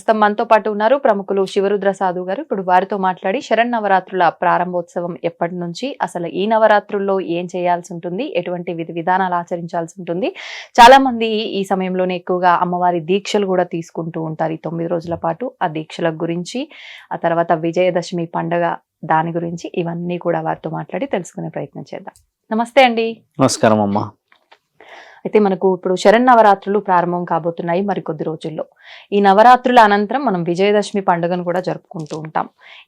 ప్రస్తుతం మనతో పాటు ఉన్నారు ప్రముఖులు శివరుద్ర సాధు గారు. ఇప్పుడు వారితో మాట్లాడి శరన్నవరాత్రుల ప్రారంభోత్సవం ఎప్పటి నుంచి, అసలు ఈ నవరాత్రుల్లో ఏం చేయాల్సి ఉంటుంది, ఎటువంటి విధి విధానాలు ఆచరించాల్సి ఉంటుంది, చాలా మంది ఈ సమయంలోనే ఎక్కువగా అమ్మవారి దీక్షలు కూడా తీసుకుంటూ ఉంటారు ఈ 9 రోజుల పాటు. ఆ దీక్షల గురించి, ఆ తర్వాత విజయదశమి పండుగ దాని గురించి ఇవన్నీ కూడా వారితో మాట్లాడి తెలుసుకునే ప్రయత్నం చేద్దాం. నమస్తే అండి. నమస్కారం అమ్మా. అయితే మనకు ఇప్పుడు శరన్నవరాత్రులు ప్రారంభం కాబోతున్నాయి మరికొద్ది రోజుల్లో. ఈ నవరాత్రుల అనంతరం మనం విజయదశమి పండుగను కూడా జరుపుకుంటూ ఉంటాం.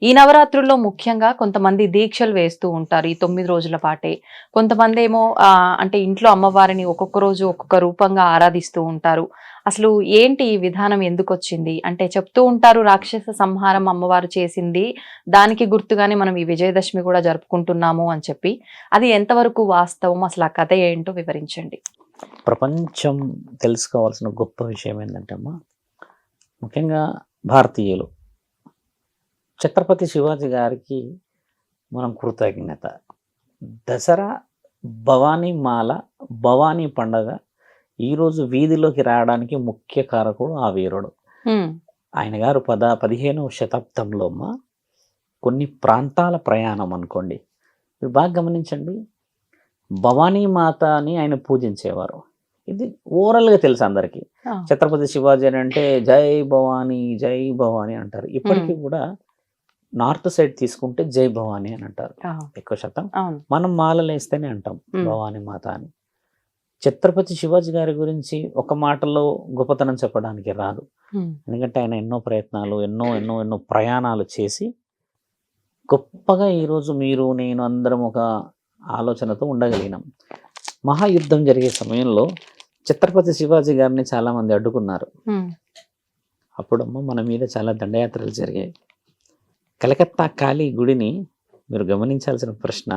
ఈ నవరాత్రుల్లో ముఖ్యంగా కొంతమంది దీక్షలు వేస్తూ ఉంటారు ఈ 9 రోజుల పాటే. కొంతమంది ఏమో అంటే ఇంట్లో అమ్మవారిని ఒక్కొక్క రోజు ఒక్కొక్క రూపంగా ఆరాధిస్తూ ఉంటారు. అసలు ఏంటి ఈ విధానం ఎందుకు వచ్చింది అంటే చెప్తూ ఉంటారు, రాక్షస సంహారం అమ్మవారు చేసింది, దానికి గుర్తుగానే మనం ఈ విజయదశమి కూడా జరుపుకుంటున్నాము అని చెప్పి. అది ఎంతవరకు వాస్తవం, అసలు ఆ కథ ఏంటో వివరించండి. ప్రపంచం తెలుసుకోవాల్సిన గొప్ప విషయం ఏంటంటే అమ్మా, ముఖ్యంగా భారతీయులు ఛత్రపతి శివాజీ గారికి మనం కృతజ్ఞత. దసరా భవానీ మాల, భవానీ పండగ ఈరోజు వీధిలోకి రావడానికి ముఖ్య కారకుడు ఆ వీరుడు. ఆయన గారు 15వ శతాబ్దంలో అమ్మా కొన్ని ప్రాంతాల ప్రయాణం అనుకోండి, మీరు బాగా గమనించండి, భవానీ మాత అని ఆయన పూజించేవారు. ఇది ఓవరాల్గా తెలుసు అందరికీ. ఛత్రపతి శివాజీ అని అంటే జై భవానీ అంటారు. ఇప్పటికీ కూడా నార్త్ సైడ్ తీసుకుంటే జై భవానీ అని అంటారు ఎక్కువ శాతం. మనం మాలలు వేస్తేనే అంటాం భవానీ మాత అని. ఛత్రపతి శివాజీ గారి గురించి ఒక మాటలో గొప్పతనం చెప్పడానికి రాదు. ఎందుకంటే ఆయన ఎన్నో ప్రయత్నాలు, ఎన్నో ఎన్నో ఎన్నో ప్రయాణాలు చేసి గొప్పగా ఈరోజు మీరు నేను అందరం ఒక ఆలోచనతో ఉండగలిగినాం. మహాయుద్ధం జరిగే సమయంలో ఛత్రపతి శివాజీ గారిని చాలా మంది అడ్డుకున్నారు. అప్పుడమ్మ మన మీద చాలా దండయాత్రలు జరిగాయి. కలకత్తా కాళీ గుడిని మీరు గమనించాల్సిన ప్రశ్న,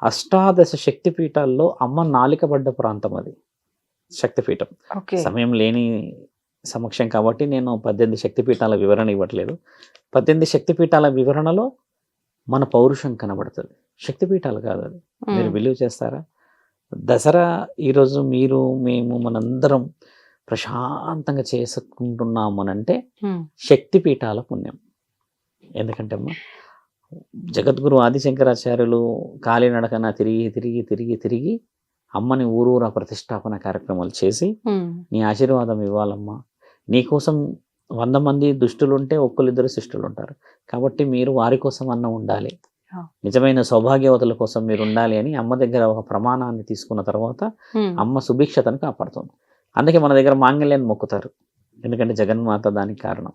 అష్టాదశ శక్తిపీఠాల్లో అమ్మ నాలికబడ్డ ప్రాంతం అది శక్తిపీఠం. సమయం లేని సమక్షం కాబట్టి నేను 18 శక్తిపీఠాల వివరణ ఇవ్వట్లేదు. 18 శక్తిపీఠాల వివరణలో మన పౌరుషం కనబడుతుంది. శక్తిపీఠాలు కాదు అది. మీరు బిలీవ్ చేస్తారా? దసరా ఈరోజు మీరు మేము మనందరం ప్రశాంతంగా చేసుకుంటున్నాము అనంటే శక్తిపీఠాల పుణ్యం. ఎందుకంటే అమ్మా జగద్గురు ఆదిశంకరాచార్యులు కాలినడకన తిరిగి తిరిగి తిరిగి తిరిగి అమ్మని ఊరూరా ప్రతిష్టాపన కార్యక్రమాలు చేసి నీ ఆశీర్వాదం ఇవ్వాలమ్మా, నీకోసం 100 మంది దుష్టులు ఉంటే ఒక్కరిద్దరు శిష్టులు ఉంటారు, కాబట్టి మీరు వారి కోసం అన్న ఉండాలి, నిజమైన సౌభాగ్యవతుల కోసం మీరు ఉండాలి అని అమ్మ దగ్గర ఒక ప్రమాణాన్ని తీసుకున్న తర్వాత అమ్మ సుభిక్షతను కాపాడుతుంది. అందుకే మన దగ్గర మాంగళ్యాన్ని మొక్కుతారు, ఎందుకంటే జగన్మాత దానికి కారణం.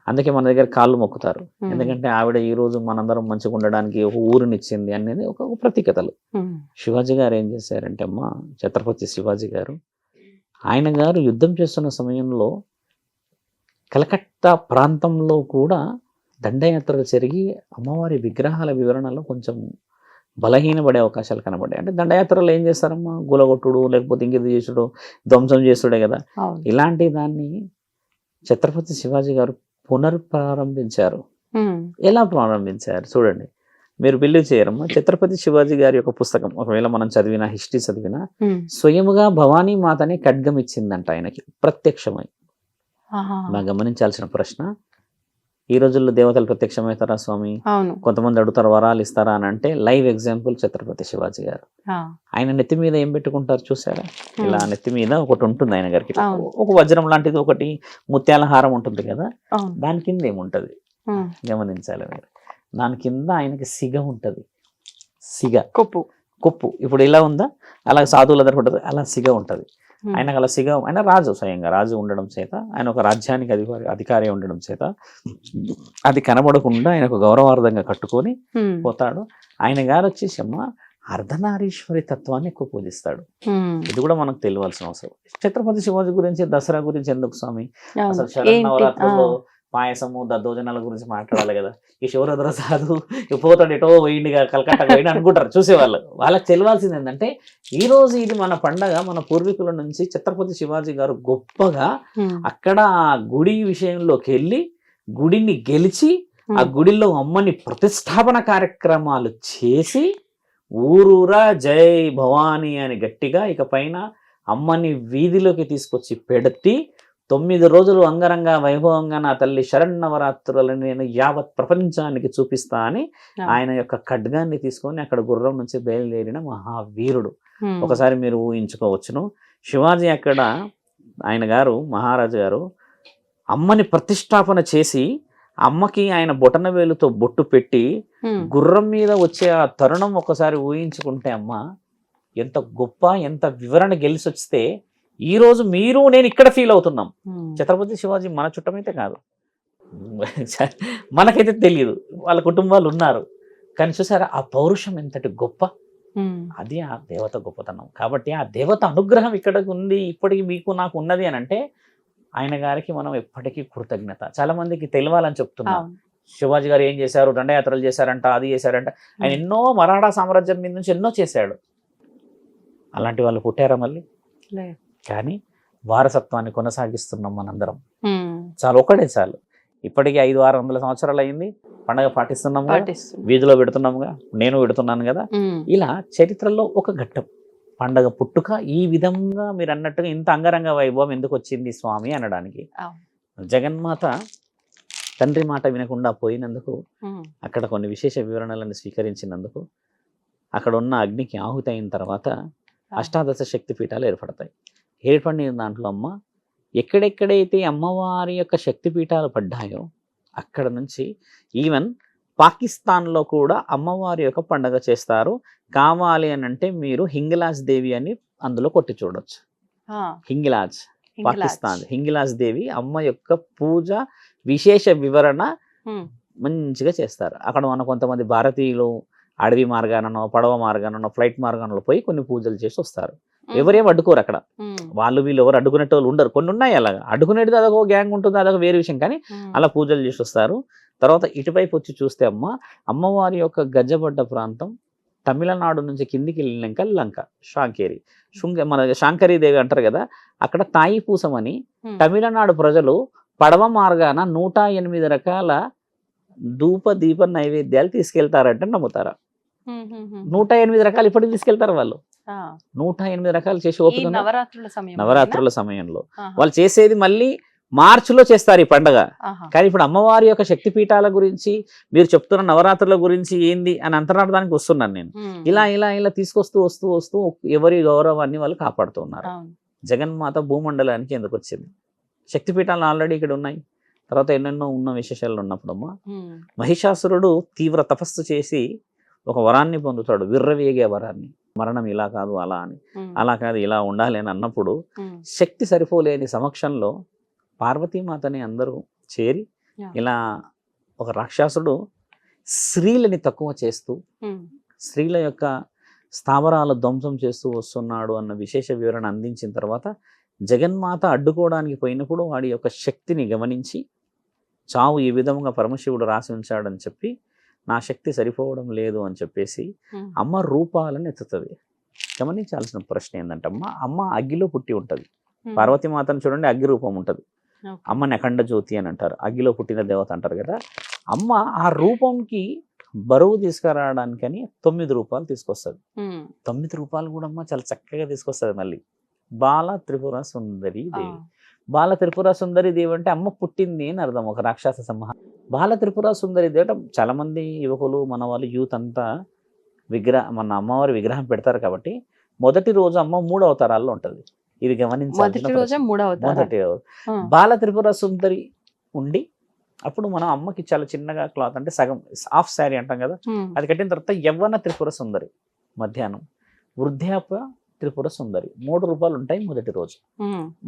అందుకే మన దగ్గర కాళ్ళు మొక్కుతారు, ఎందుకంటే ఆవిడ ఈ రోజు మనందరం మంచిగా ఉండడానికి ఒక ఊరినిచ్చింది అనేది ఒక ప్రత్యేకతలు. శివాజీ గారు ఏం చేశారంటే అమ్మ, ఛత్రపతి శివాజీ గారు ఆయన గారు యుద్ధం చేస్తున్న సమయంలో కలకత్తా ప్రాంతంలో కూడా దండయాత్రలు జరిగి అమ్మవారి విగ్రహాల వివరణలో కొంచెం బలహీనపడే అవకాశాలు కనబడ్డాయి. అంటే దండయాత్రలు ఏం చేస్తారమ్మా, గులగొట్టుడు లేకపోతే ఇంకేది చేసుడు, ధ్వంసం చేసుడే కదా. ఇలాంటి దాన్ని ఛత్రపతి శివాజీ గారు పునర్ప్రారంభించారు. ఎలా ప్రారంభించారు చూడండి, మీరు బిలీవ్ చేయరమ్మా. ఛత్రపతి శివాజీ గారి యొక్క పుస్తకం ఒకవేళ మనం చదివినా, హిస్టరీ చదివినా, స్వయముగా భవానీ మాతని ఖడ్గం ఇచ్చిందంట ఆయనకి ప్రత్యక్షమై. బాగా గమనించాల్సిన ప్రశ్న, ఈ రోజుల్లో దేవతలు ప్రత్యక్షమవుతారా స్వామి? కొంతమంది అడుగుతారు వరాలు ఇస్తారా అని అంటే, లైవ్ ఎగ్జాంపుల్ ఛత్రపతి శివాజీ గారు. ఆయన నెత్తి మీద ఏం పెట్టుకుంటారు చూసారా? ఇలా నెత్తి మీద ఒకటి ఉంటుంది ఆయన గారికి, ఒక వజ్రం లాంటిది, ఒకటి ముత్యాల హారం ఉంటుంది కదా, దాని కింద ఏముంటది గమనించాలి మీరు. దాని కింద ఆయనకి సిగ ఉంటది, సిగ కొప్పు. ఇప్పుడు ఇలా ఉందా, అలా సాధువుల దగ్గర ఉంటుంది, అలా సిగ ఉంటది. ఆయనకు అలా సిగ, ఆయన రాజు, స్వయంగా రాజు ఉండడం చేత, ఆయన ఒక రాజ్యానికి అధికారి ఉండడం చేత అది కనబడకుండా ఆయనకు గౌరవార్థంగా కట్టుకొని పోతాడు. ఆయన గారు వచ్చేసి అమ్మ అర్ధనారీశ్వరి తత్వాన్ని ఎక్కువ పూజిస్తాడు. ఇది కూడా మనకు తెలియాల్సిన అవసరం. ఛత్రపతి శివాజీ గురించి, దసరా గురించి ఎందుకు స్వామి? అసలు శరన్నవరాత్రుల్లో పాయసము దద్దోజనాల గురించి మాట్లాడాలి కదా. ఈ శివరుద్ర సాధు పోతాడు ఎటో పోయిండిగా, కలకత్తా పోయిండి అనుకుంటారు చూసేవాళ్ళు. వాళ్ళకి తెలియాల్సింది ఏంటంటే, ఈ రోజు ఇది మన పండగ, మన పూర్వీకుల నుంచి ఛత్రపతి శివాజీ గారు గొప్పగా అక్కడ ఆ గుడి విషయంలోకి వెళ్ళి గుడిని గెలిచి ఆ గుడిలో అమ్మని ప్రతిష్టాపన కార్యక్రమాలు చేసి ఊరూరా జై భవానీ అని గట్టిగా ఇక పైన అమ్మని వీధిలోకి తీసుకొచ్చి పెట్టి 9 రోజులు అంగరంగ వైభవంగా నా తల్లి శరన్నవరాత్రులను నేను యావత్ ప్రపంచానికి చూపిస్తా అని ఆయన యొక్క ఖడ్గాన్ని తీసుకొని అక్కడ గుర్రం నుంచి బయలుదేరిన మహావీరుడు. ఒకసారి మీరు ఊహించుకోవచ్చును, శివాజీ అక్కడ ఆయన గారు మహారాజు గారు అమ్మని ప్రతిష్టాపన చేసి అమ్మకి ఆయన బొటన వేలుతో బొట్టు పెట్టి గుర్రం మీద వచ్చే ఆ తరుణం ఒకసారి ఊహించుకుంటే అమ్మ ఎంత గొప్ప, ఎంత వివరణ గెలిచొస్తే ఈ రోజు మీరు నేను ఇక్కడ ఫీల్ అవుతున్నాం. ఛత్రపతి శివాజీ మన చుట్టమైతే కాదు, మనకైతే తెలియదు, వాళ్ళ కుటుంబాలు ఉన్నారు, కానీ చూసారా ఆ పౌరుషం ఎంతటి గొప్ప, అది ఆ దేవత గొప్పతనం. కాబట్టి ఆ దేవత అనుగ్రహం ఇక్కడ ఉంది, ఇప్పటికి మీకు నాకు ఉన్నది అని అంటే ఆయన గారికి మనం ఎప్పటికీ కృతజ్ఞత. చాలా మందికి తెలియాలని చెప్తున్నాం, శివాజీ గారు ఏం చేశారు, దండయాత్రలు చేశారంట, అది చేశారంట. ఆయన ఎన్నో మరాఠా సామ్రాజ్యం మీద నుంచి ఎన్నో చేశాడు. అలాంటి వాళ్ళు పుట్టారా మళ్ళీ? కానీ వారసత్వాన్ని కొనసాగిస్తున్నాం మనందరం. చాలు, ఒకటే చాలు. ఇప్పటికీ 500-600 సంవత్సరాలు అయింది, పండగ పాటిస్తున్నాం, వీధిలో పెడుతున్నాముగా, నేను పెడుతున్నాను కదా. ఇలా చరిత్రలో ఒక ఘట్టం పండగ పుట్టుక. ఈ విధంగా మీరు అన్నట్టుగా ఇంత అంగరంగ వైభవం ఎందుకు వచ్చింది స్వామి అనడానికి, జగన్మాత తండ్రి మాట వినకుండా పోయినందుకు, అక్కడ కొన్ని విశేష వివరణలను స్వీకరించినందుకు, అక్కడ ఉన్న అగ్నికి ఆహుతి అయిన తర్వాత అష్టాదశ శక్తి పీఠాలు ఏర్పడతాయి. ఏర్పడిన దాంట్లో అమ్మ ఎక్కడెక్కడైతే అమ్మవారి యొక్క శక్తి పీఠాలు పడ్డాయో అక్కడ నుంచి ఈవెన్ పాకిస్తాన్లో కూడా అమ్మవారి యొక్క పండగ చేస్తారు. కావాలి అని అంటే మీరు హింగిలాజ్ దేవి అని అందులో కొట్టి చూడొచ్చు. హింగిలాజ్, పాకిస్తాన్ హింగిలాజ్ దేవి అమ్మ యొక్క పూజ విశేష వివరణ మంచిగా చేస్తారు. అక్కడ మన కొంతమంది భారతీయులు అడవి మార్గానో, పడవ మార్గానో, ఫ్లైట్ మార్గానో పోయి కొన్ని పూజలు చేసి వస్తారు. ఎవరేం అడ్డుకోరు అక్కడ, వాళ్ళు వీళ్ళు ఎవరు అడ్డుకునేట వాళ్ళు ఉండరు. కొన్ని ఉన్నాయి అలాగా, అడ్డుకునేది అదొక గ్యాంగ్ ఉంటుంది, అదొక వేరే విషయం. కానీ అలా పూజలు చేసి వస్తారు. తర్వాత ఇటువైపు వచ్చి చూస్తే అమ్మవారి యొక్క గజ్జబడ్డ ప్రాంతం తమిళనాడు నుంచి కిందికి వెళ్ళినాక లంక, శాంకేరి, మన శాంకరీదేవి అంటారు కదా, అక్కడ తాయిపూసం అని తమిళనాడు ప్రజలు పడవ మార్గాన 108 రకాల ధూప దీప నైవేద్యాలు తీసుకెళ్తారంటే నమ్ముతారా? 108 రకాలు ఇప్పటికి తీసుకెళ్తారు వాళ్ళు. 108 రకాలు చేసి ఓపిక నవరాత్రుల సమయంలో వాళ్ళు చేసేది మళ్ళీ మార్చిలో చేస్తారు ఈ పండగ. కానీ ఇప్పుడు అమ్మవారి యొక్క శక్తి పీఠాల గురించి మీరు చెప్తున్న నవరాత్రుల గురించి ఏంది అని అంతరార్థానికి వస్తున్నాను నేను. ఇలా ఇలా ఇలా తీసుకొస్తూ వస్తూ వస్తూ ఎవరి గౌరవాన్ని వాళ్ళు కాపాడుతున్నారు. జగన్మాత భూమండలానికి ఎందుకు వచ్చింది? శక్తి పీఠాలు ఆల్రెడీ ఇక్కడ ఉన్నాయి. తర్వాత ఎన్నెన్నో ఉన్న విశేషాలు ఉన్నప్పుడమ్మా మహిషాసురుడు తీవ్ర తపస్సు చేసి ఒక వరాన్ని పొందుతాడు, విర్రవేగే వరాన్ని. మరణం ఇలా కాదు అలా అని, అలా కాదు ఇలా ఉండాలి అని అన్నప్పుడు శక్తి సరిపోలేని సమక్షంలో పార్వతీమాతని అందరూ చేరి ఇలా ఒక రాక్షసుడు స్త్రీలని తక్కువ చేస్తూ స్త్రీల యొక్క స్థావరాల ధ్వంసం చేస్తూ వస్తున్నాడు అన్న విశేష వివరణ అందించిన తర్వాత జగన్మాత అడ్డుకోవడానికి పోయినప్పుడు వాడి యొక్క శక్తిని గమనించి చావు ఈ విధంగా పరమశివుడు రాసి ఉంచాడని చెప్పి నా శక్తి సరిపోవడం లేదు అని చెప్పేసి అమ్మ రూపాలను ఎత్తుతుంది. గమనించాల్సిన ప్రశ్న ఏంటంటే అమ్మ అగ్గిలో పుట్టి ఉంటుంది. పార్వతీమాతను చూడండి, అగ్గి రూపం ఉంటుంది. అమ్మని అఖండ జ్యోతి అని అంటారు, అగ్గిలో పుట్టిన దేవత అంటారు కదా. అమ్మ ఆ రూపంకి బరువు తీసుకురావడానికని 9 రూపాలు తీసుకొస్తుంది. 9 రూపాలు కూడా అమ్మ చాలా చక్కగా తీసుకొస్తుంది. మళ్ళీ బాల త్రిపుర సుందరి దేవి. బాల త్రిపుర సుందరి దేవి అంటే అమ్మ పుట్టింది అని అర్థం, ఒక రాక్షస సంహారం. బాల త్రిపుర సుందరి దేవి అంటే చాలా మంది యువకులు మన వాళ్ళు యూత్ అంతా మన అమ్మవారి విగ్రహం పెడతారు కాబట్టి మొదటి రోజు అమ్మ 3 అవతారాల్లో ఉంటుంది. ఇది గమనించాలి. మొదటి బాల త్రిపుర సుందరి ఉండి అప్పుడు మనం అమ్మకి చాలా చిన్నగా క్లాత్ అంటే సగం హాఫ్ శారీ అంటాం కదా, అది కట్టిన తర్వాత యవ్వన త్రిపుర సుందరి మధ్యాహ్నం, వృద్ధాప్య త్రిపుర సుందరి 3 రూపాయలు ఉంటాయి మొదటి రోజు.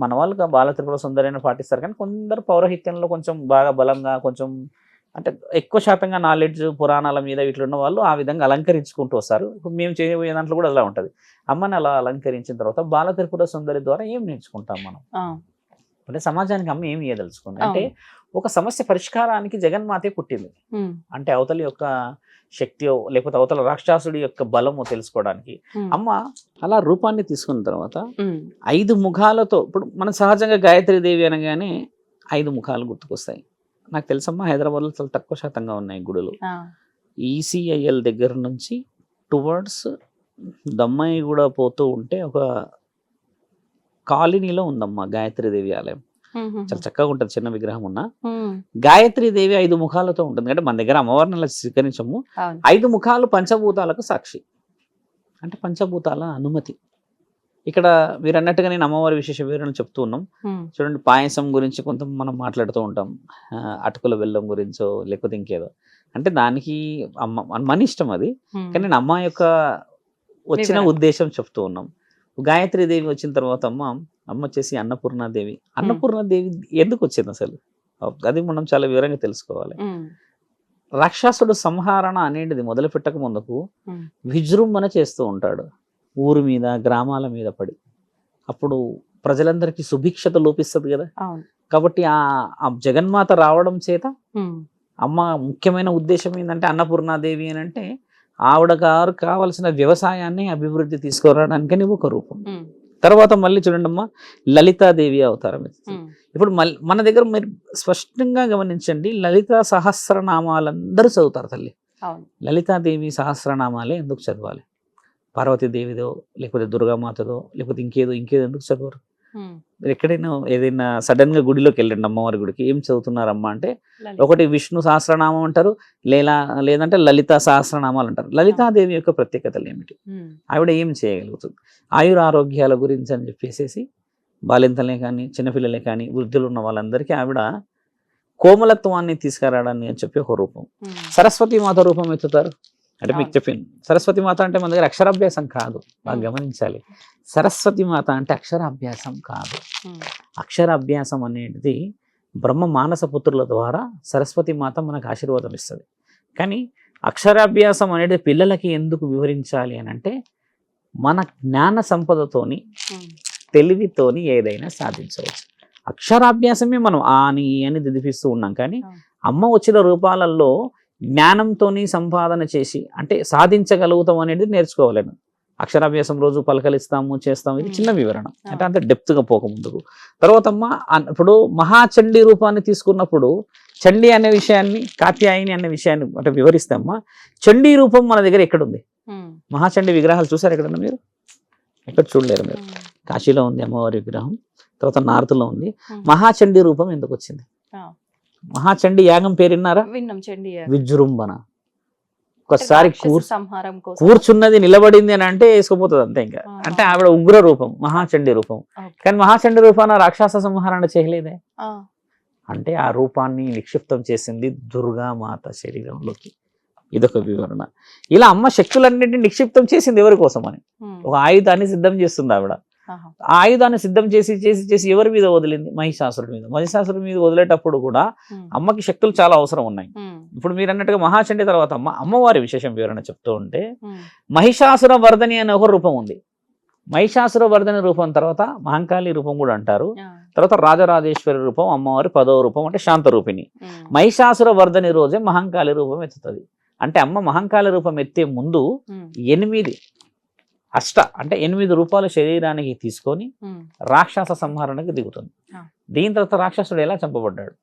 మన వాళ్ళు బాల త్రిపుర సుందరి అని పాటిస్తారు. కానీ కొందరు పౌరహిత్యంలో కొంచెం బాగా బలంగా కొంచెం అంటే ఎక్కువ శాతంగా నాలెడ్జ్ పురాణాల మీద వీటిలో ఉన్న వాళ్ళు ఆ విధంగా అలంకరించుకుంటూ వస్తారు. ఇప్పుడు మేము చేయబోయే దాంట్లో కూడా అలా ఉంటుంది. అమ్మని అలా అలంకరించిన తర్వాత బాల త్రిపుర సుందరి ద్వారా ఏం నేర్చుకుంటాం మనం అంటే సమాజానికి అమ్మ ఏమి ఇయ్యదలుచుకుంది అంటే ఒక సమస్య పరిష్కారానికి జగన్మాతే పుట్టింది. అంటే అవతలి యొక్క శక్తియో లేకపోతే అవతల రాక్షసుడి యొక్క బలమో తెలుసుకోవడానికి అమ్మ అలా రూపాన్ని తీసుకున్న తర్వాత 5 ముఖాలతో, ఇప్పుడు మనం సహజంగా గాయత్రీదేవి అనగానే 5 ముఖాలు గుర్తుకొస్తాయి. నాకు తెలుసమ్మా హైదరాబాద్లో చాలా తక్కువ శాతంగా ఉన్నాయి గుడులు. ఈసీఐఎల్ దగ్గర నుంచి టువర్డ్స్ దమ్మాయి కూడా పోతూ ఉంటే ఒక కాలనీలో ఉందమ్మా గాయత్రీదేవి ఆలయం. చాలా చక్కగా ఉంటుంది, చిన్న విగ్రహం ఉన్న. గాయత్రి దేవి 5 ముఖాలతో ఉంటుంది. అంటే మన దగ్గర అమ్మవారిని అలా స్వీకరించము. 5 ముఖాలు పంచభూతాలకు సాక్షి, అంటే పంచభూతాల అనుమతి. ఇక్కడ మీరు అన్నట్టుగా నేను అమ్మవారి విశేష వివరణ చెప్తూ ఉన్నాం. చూడండి, పాయసం గురించి కొంత మనం మాట్లాడుతూ ఉంటాం, అటుకుల బెల్లం గురించో లేకపోతే ఇంకేదో. అంటే దానికి మన ఇష్టం అది, కానీ నేను అమ్మ యొక్క వచ్చిన ఉద్దేశం చెప్తూ ఉన్నాం. గాయత్రి దేవి వచ్చిన తర్వాత అమ్మ వచ్చేసి అన్నపూర్ణాదేవి. అన్నపూర్ణాదేవి ఎందుకు వచ్చింది అసలు, అది మనం చాలా వివరంగా తెలుసుకోవాలి. రాక్షసుడు సంహరణ అనేది మొదలు పెట్టక ముందుకు విజృంభణ చేస్తూ ఉంటాడు ఊరు మీద, గ్రామాల మీద పడి. అప్పుడు ప్రజలందరికీ సుభిక్షత లోపిస్తుంది కదా. కాబట్టి ఆ జగన్మాత రావడం చేత అమ్మ ముఖ్యమైన ఉద్దేశం ఏంటంటే అన్నపూర్ణాదేవి అని అంటే ఆవిడ గారు కావలసిన వ్యవసాయాన్ని అభివృద్ధి తీసుకురావడానికని ఒక రూపం. తర్వాత మళ్ళీ చూడండి అమ్మ, లలితాదేవి అవతారం. ఇప్పుడు మన దగ్గర మీరు స్పష్టంగా గమనించండి, లలిత సహస్రనామాలందరూ చదువుతారు తల్లి. లలితాదేవి సహస్రనామాలే ఎందుకు చదవాలి? పార్వతీదేవిదో లేకపోతే దుర్గామాతదో లేకపోతే ఇంకేదో ఎందుకు చదవరు? మీరు ఎక్కడైనా ఏదైనా సడన్ గా గుడిలోకి వెళ్ళండి, అమ్మవారి గుడికి, ఏం చదువుతున్నారమ్మా అంటే ఒకటి విష్ణు సహస్రనామం అంటారు, లేదంటే లలిత సహస్రనామాలు అంటారు. లలితాదేవి యొక్క ప్రత్యేకతలు ఏమిటి, ఆవిడ ఏం చేయగలుగుతుంది, ఆయురారోగ్యాల గురించి అని చెప్పేసి బాలింతలే కానీ చిన్నపిల్లలే కానీ వృద్ధులు ఉన్న వాళ్ళందరికీ ఆవిడ కోమలత్వాన్ని తీసుకురావడాన్ని అని చెప్పి ఒక రూపం. సరస్వతి మాత రూపం ఎత్తుతారు. అంటే మీకు చెప్పాను, సరస్వతి మాత అంటే మన దగ్గర అక్షరాభ్యాసం కాదు, బాగా గమనించాలి. సరస్వతి మాత అంటే అక్షరాభ్యాసం కాదు. అక్షరాభ్యాసం అనేది బ్రహ్మ మానస పుత్రుల ద్వారా సరస్వతి మాత మనకు ఆశీర్వాదం ఇస్తుంది. కానీ అక్షరాభ్యాసం అనేది పిల్లలకి ఎందుకు వివరించాలి అని అంటే మన జ్ఞాన సంపదతోని తెలివితోని ఏదైనా సాధించవచ్చు. అక్షరాభ్యాసమే మనం అని దిదిపిస్తూ ఉన్నాం, కానీ అమ్మ వచ్చిన రూపాలలో జ్ఞానంతోని సంపాదన చేసి అంటే సాధించగలుగుతాం అనేది నేర్చుకోవాలను. అక్షరాభ్యాసం రోజు పలకలిస్తాము, చేస్తాము, ఇది చిన్న వివరణ, అంటే అంత డెప్త్గా పోక ముందుకు. తర్వాత ఇప్పుడు మహాచండీ రూపాన్ని తీసుకున్నప్పుడు చండీ అనే విషయాన్ని, కాత్యాయని అనే విషయాన్ని అంటే వివరిస్తామా. చండీ రూపం మన దగ్గర ఎక్కడుంది? మహాచండీ విగ్రహాలు చూసారు ఎక్కడన్నా మీరు? ఎక్కడ చూడలేరు మీరు. కాశీలో ఉంది అమ్మవారి విగ్రహం, తర్వాత నార్త్లో ఉంది. మహాచండీ రూపం ఎందుకు వచ్చింది? మహాచండీ యాగం పేరు విన్నారా? విజృంభణ. ఒకసారి కూర్చున్నది నిలబడింది అని అంటే వేసుకుపోతుంది అంతే. ఇంకా అంటే ఆవిడ ఉగ్ర రూపం, మహాచండీ రూపం. కానీ మహాచండీ రూపాన రాక్షస సంహరణ చేయలేదే, అంటే ఆ రూపాన్ని నిక్షిప్తం చేసింది దుర్గామాత శరీరంలోకి. ఇదొక వివరణ. ఇలా అమ్మ శక్తులన్నింటినీ నిక్షిప్తం చేసింది ఎవరి కోసం అని, ఒక ఆయుధాన్ని సిద్ధం చేస్తుంది ఆవిడ. ఆ ఆయుధాన్ని సిద్ధం చేసి చేసి చేసి ఎవరి మీద వదిలింది? మహిషాసురుడి మీద. మహిషాసురుడి మీద వదిలేటప్పుడు కూడా అమ్మకి శక్తులు చాలా అవసరం ఉన్నాయి. ఇప్పుడు మీరు అన్నట్టుగా మహాచండీ తర్వాత అమ్మవారి విశేషం వివరణ చెప్తూ ఉంటే మహిషాసుర వర్ధని అనే ఒక రూపం ఉంది. మహిషాసుర వర్ధని రూపం తర్వాత మహంకాళి రూపం కూడా అంటారు. తర్వాత రాజరాజేశ్వరి రూపం, అమ్మవారి 10వ రూపం అంటే శాంత రూపిణి. మహిషాసుర వర్ధని రోజే మహంకాళి రూపం ఎత్తుతుంది. అంటే అమ్మ మహంకాళి రూపం ఎత్తే ముందు 8 రూపాయల శరీరానికి తీసుకొని రాక్షస సంహరణకి దిగుతుంది. దీని తర్వాత రాక్షసుడు ఎలా చంపబడ్డాడు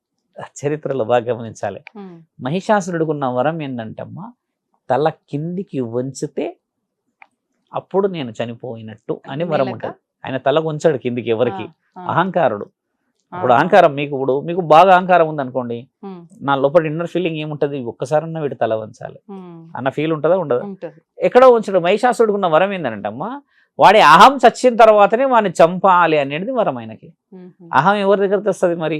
చరిత్రలో బాగా గమనించాలి. మహిషాసురుడికి ఉన్న వరం ఏంటంటే అమ్మ, తల కిందికి వంచితే అప్పుడు నేను చనిపోయినట్టు అని వరం ఉంటుంది. ఆయన తల వంచాడు కిందికి ఎవరికి? అహంకారుడు. ఇప్పుడు అహంకారం మీకు బాగా అహంకారం ఉంది అనుకోండి, నా లోపల ఇన్నర్ ఫీలింగ్ ఏముంటది? ఒక్కసారన్నా వీడి తల వంచాలి అన్న ఫీల్ ఉంటుందా? ఉండదా? ఎక్కడో ఉంచడం. మహిషాసురుడికి ఉన్న వరం ఏంటంటే అమ్మ, వాడి అహం చచ్చిన తర్వాతనే వాడిని చంపాలి అనేది వరం ఆయనకి. అహం ఎవరి దగ్గర తెస్తుంది మరి?